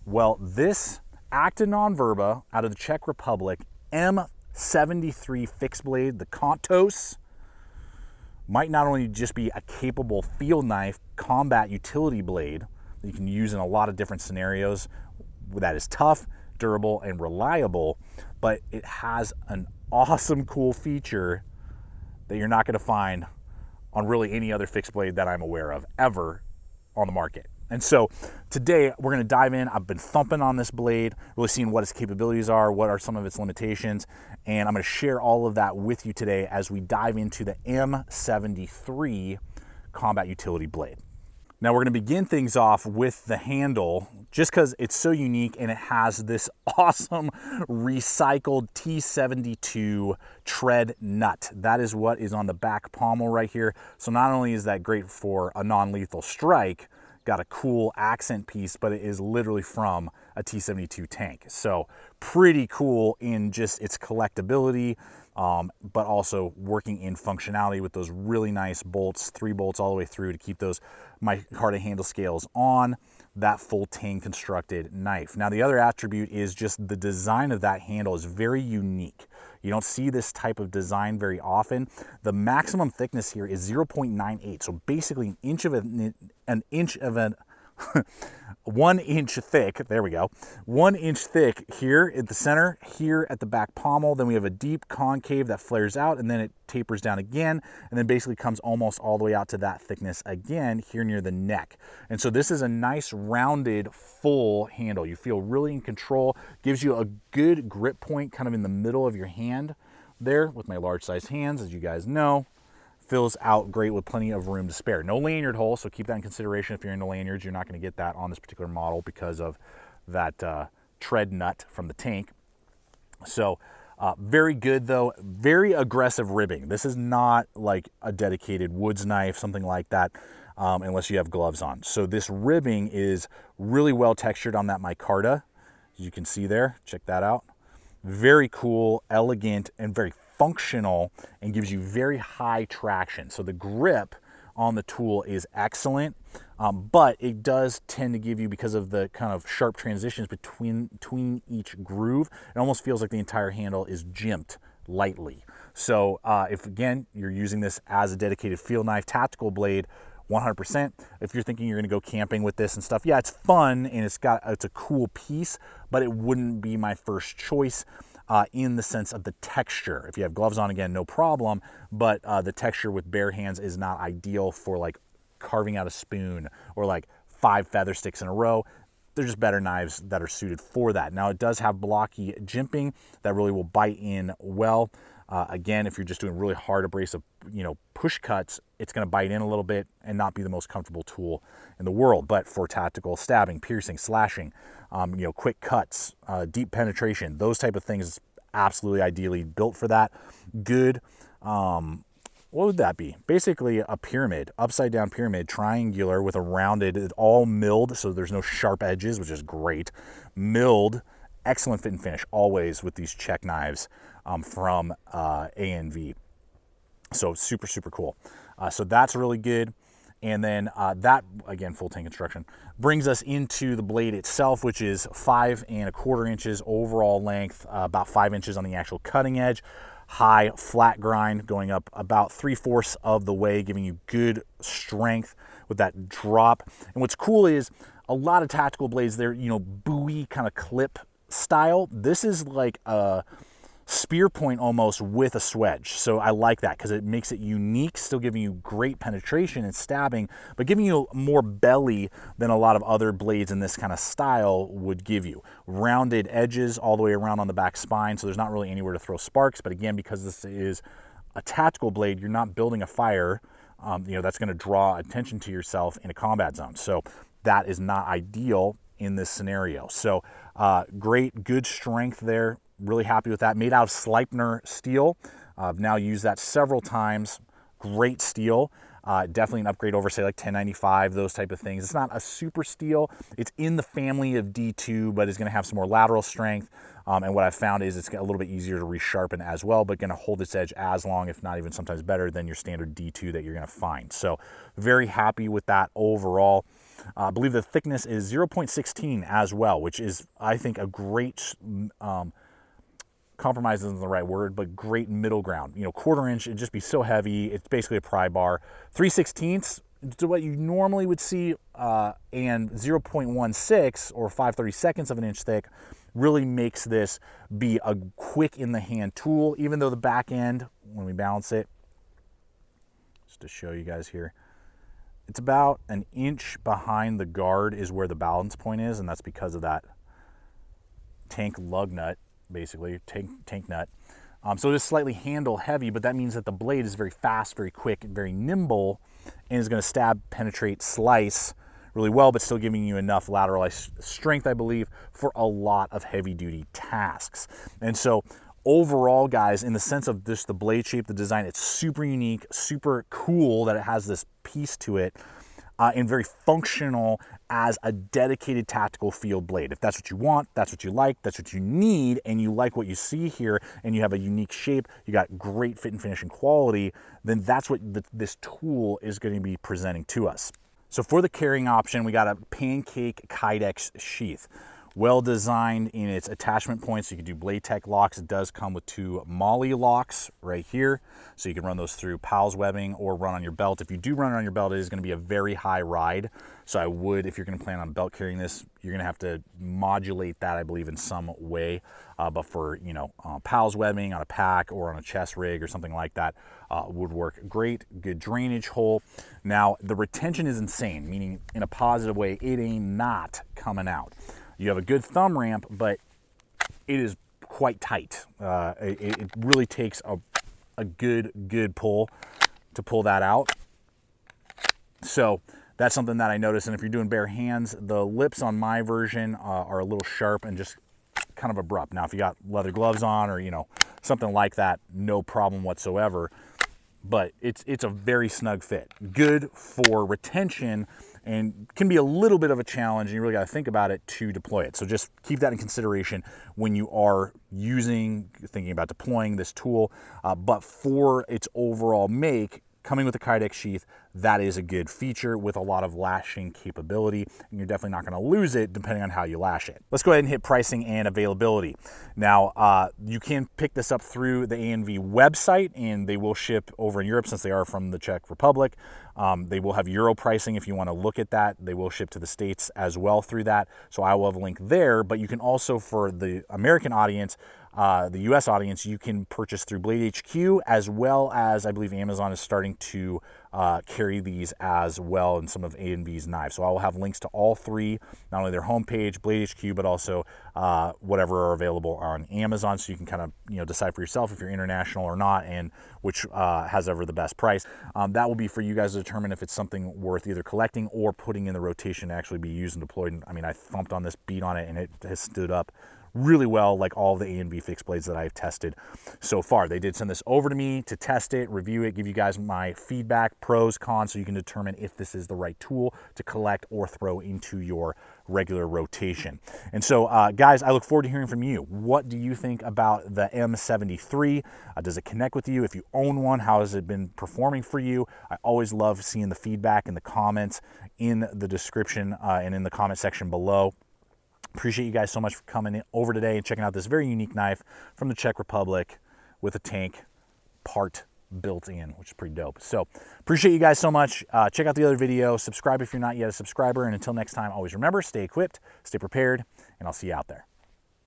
Well, this Acta non-verba out of the Czech Republic, M73 fixed blade, the Kontos, might not only just be a capable field knife combat utility blade that you can use in a lot of different scenarios that is tough, durable, and reliable, but it has an awesome, cool feature that you're not going to find on really any other fixed blade that I'm aware of ever on the market. And so today we're going to dive in. I've been thumping on this blade, really seeing what its capabilities are, what are some of its limitations, and I'm going to share all of that with you today as we dive into the M73 combat utility blade. Now we're going to begin things off with the handle, just because it's so unique and it has this awesome recycled T-72 tread nut. That is what is on the back pommel right here. So not only is that great for a non-lethal strike, got a cool accent piece, but it is literally from a T-72 tank. So pretty cool in just its collectability, but also working in functionality with those really nice bolts, 3 bolts all the way through to keep those micarta handle scales on that full tang constructed knife. Now the other attribute is just the design of that handle is very unique. You don't see this type of design very often. The maximum thickness here is 0.98, so basically an inch of an 1 inch thick, there we go, 1 inch thick here at the center, here at the back pommel. Then we have a deep concave that flares out, and then it tapers down again, and then basically comes almost all the way out to that thickness again here near the neck. And so this is a nice rounded full handle. You feel really in control, gives you a good grip point kind of in the middle of your hand there with my large sized hands, as you guys know. Fills out great with plenty of room to spare. No lanyard hole, so keep that in consideration. If you're into lanyards, you're not going to get that on this particular model because of that tread nut from the tank. So very good though, very aggressive ribbing. This is not like a dedicated woods knife, something like that, unless you have gloves on. So this ribbing is really well textured on that micarta, as you can see there. Check that out. Very cool, elegant, and very functional, and gives you very high traction. So the grip on the tool is excellent, but it does tend to give you, because of the kind of sharp transitions between each groove, it almost feels like the entire handle is jimped lightly. So if again you're using this as a dedicated field knife tactical blade, 100%. If you're thinking you're going to go camping with this and stuff, yeah, it's fun and it's a cool piece, but it wouldn't be my first choice. In the sense of the texture. If you have gloves on, again, no problem, but the texture with bare hands is not ideal for like carving out a spoon or like 5 feather sticks in a row. They're just better knives that are suited for that. Now it does have blocky jimping that really will bite in well. Again, if you're just doing really hard abrasive, push cuts, it's going to bite in a little bit and not be the most comfortable tool in the world. But for tactical stabbing, piercing, slashing, quick cuts, deep penetration, those type of things, absolutely ideally built for that. Good. What would that be? Basically a pyramid, upside down pyramid, triangular with a rounded, all milled, so there's no sharp edges, which is great. Milled, excellent fit and finish always with these Czech knives from ANV. So super, super cool. So that's really good. And then that, again, full tang construction, brings us into the blade itself, which is 5 1/4 inches overall length, about 5 inches on the actual cutting edge, high flat grind going up about 3/4 of the way, giving you good strength with that drop. And what's cool is a lot of tactical blades, they're, buoy kind of clip style. This is like a spear point almost with a swedge. So I like that because it makes it unique, still giving you great penetration and stabbing, but giving you more belly than a lot of other blades in this kind of style would give you. Rounded edges all the way around on the back spine, so there's not really anywhere to throw sparks. But again, because this is a tactical blade, you're not building a fire, that's going to draw attention to yourself in a combat zone. So that is not ideal in this scenario. So great, good strength there. Really happy with that. Made out of Sleipner steel. I've now used that several times. Great steel. Definitely an upgrade over, say, like 1095, those type of things. It's not a super steel. It's in the family of D2, but it's going to have some more lateral strength. And what I've found is it's a little bit easier to resharpen as well, but going to hold its edge as long, if not even sometimes better, than your standard D2 that you're going to find. So very happy with that overall. I believe the thickness is 0.16 as well, which is, I think, a great, compromise isn't the right word, but great middle ground. You know, 1/4 inch, it'd just be so heavy. It's basically a pry bar. 3/16 to what you normally would see, and 0.16 or 5/32 of an inch thick really makes this be a quick in the hand tool, even though the back end, when we balance it, just to show you guys here, it's about an inch behind the guard is where the balance point is, and that's because of that tank lug nut, basically, tank nut. So it is slightly handle heavy, but that means that the blade is very fast, very quick, and very nimble, and is going to stab, penetrate, slice really well, but still giving you enough lateral strength, I believe, for a lot of heavy-duty tasks. And so overall, guys, in the sense of just the blade shape, the design, it's super unique, super cool that it has this piece to it, and very functional as a dedicated tactical field blade. If that's what you want, that's what you like, that's what you need, and you like what you see here, and you have a unique shape, you got great fit and finish and quality, then that's what this tool is going to be presenting to us. So for the carrying option, we got a pancake Kydex sheath. Well designed in its attachment points. So you can do blade tech locks. It does come with 2 MOLLE locks right here. So you can run those through PALS webbing or run on your belt. If you do run it on your belt, it is going to be a very high ride. So I would, if you're going to plan on belt carrying this, you're going to have to modulate that, I believe, in some way. But for, you know, PALS webbing on a pack or on a chest rig or something like that, would work great. Good drainage hole. Now, the retention is insane, meaning in a positive way, it ain't not coming out. You have a good thumb ramp, but it is quite tight. It really takes a good pull to pull that out. So that's something that I noticed. And if you're doing bare hands, the lips on my version are a little sharp and just kind of abrupt. Now, if you got leather gloves on or, you know, something like that, no problem whatsoever. But it's a very snug fit. Good for retention, and can be a little bit of a challenge, and you really got to think about it to deploy it. So just keep that in consideration when you are thinking about deploying this tool. But for its overall make, coming with the Kydex sheath, that is a good feature with a lot of lashing capability, and you're definitely not going to lose it depending on how you lash it. Let's go ahead and hit pricing and availability. Now, you can pick this up through the ANV website, and they will ship over in Europe since they are from the Czech Republic. They will have Euro pricing if you want to look at that. They will ship to the States as well through that, so I will have a link there. But you can also, for the American audience, the US audience, you can purchase through Blade HQ, as well as I believe Amazon is starting to carry these as well in some of ANV's knives. So I will have links to all 3, not only their homepage, Blade HQ, but also whatever are available on Amazon, so you can kind of, you know, decide for yourself if you're international or not, and which has ever the best price. That will be for you guys to determine if it's something worth either collecting or putting in the rotation to actually be used and deployed. I mean, I thumped on this, beat on it, and it has stood up really well, like all of the ANV fixed blades that I've tested so far. They did send this over to me to test it, review it, give you guys my feedback, pros, cons, so you can determine if this is the right tool to collect or throw into your regular rotation. And so, guys, I look forward to hearing from you. What do you think about the M73? Does it connect with you? If you own one, how has it been performing for you? I always love seeing the feedback in the comments, in the description, and in the comment section below. Appreciate you guys so much for coming over today and checking out this very unique knife from the Czech Republic with a tank part built in, which is pretty dope. So appreciate you guys so much. Check out the other video. Subscribe if you're not yet a subscriber. And until next time, always remember, stay equipped, stay prepared, and I'll see you out there.